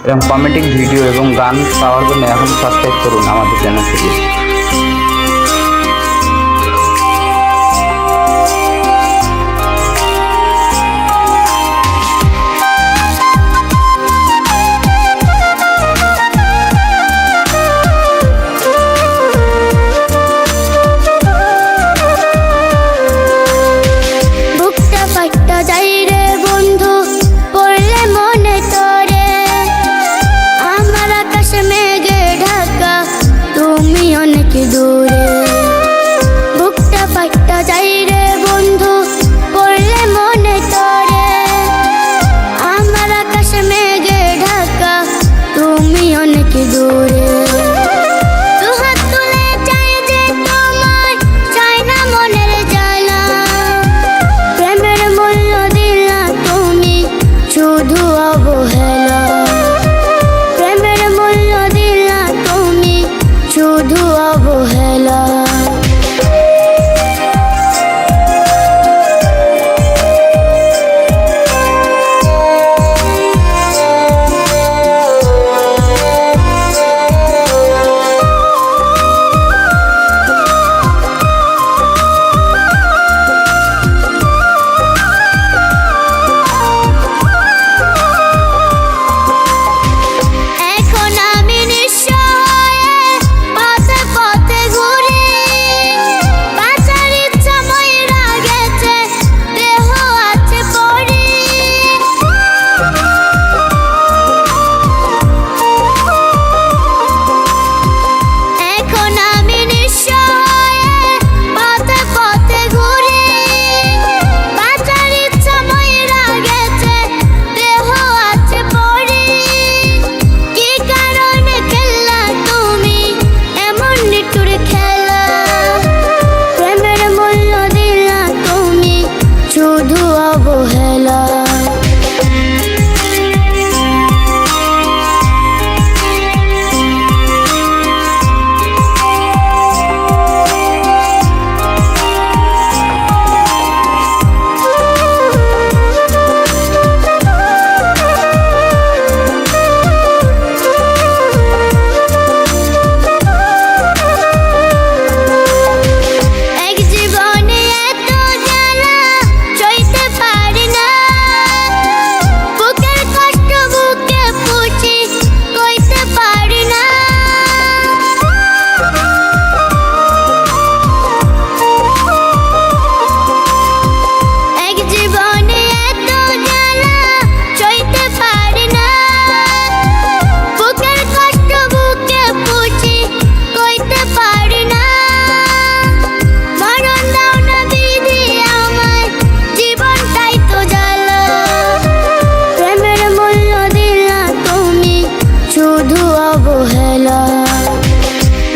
এরকম comedic video এবং গান পাওয়ার জন্য এখন সাবস্ক্রাইব করুন আমাদের চ্যানেলটিকে। দূরে বুকটা ফাটা যাই রে বন্ধু, পড়লে মনে তোরে। আমার আকাশ মেঘে ঢাকা, তুমি অনেক দূরে। দুহাত তুলে চাই যে তোমায়, চাই না মনের জ্বালা। প্রেমের মূল্য দিলা তুমি, শুধু অবহেলা। প্রেমের মূল্য দিলা তুমি, শুধু অবহেলা।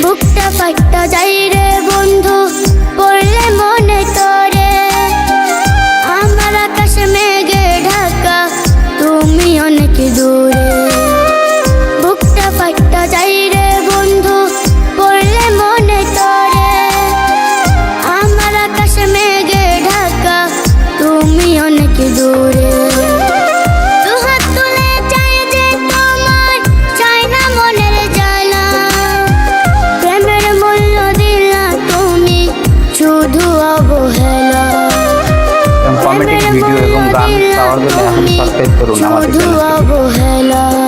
বুকটা ফাটা যাই রে বন্ধু, পড়লে মনে তোরে। আমার আকাশ মেঘে ঢাকা, তুমি অনেক দূরে। বুকটা ফাটা যাই রে বন্ধু, পড়লে মনে তোরে। আমার আকাশ মেঘে ঢাকা, তুমি অনেক দূরে। কমেডিক ভিডিও এবং গান পাওয়ার জন্য এখন সাবস্ক্রাইব করুন আমাদের চ্যানেলটিকে।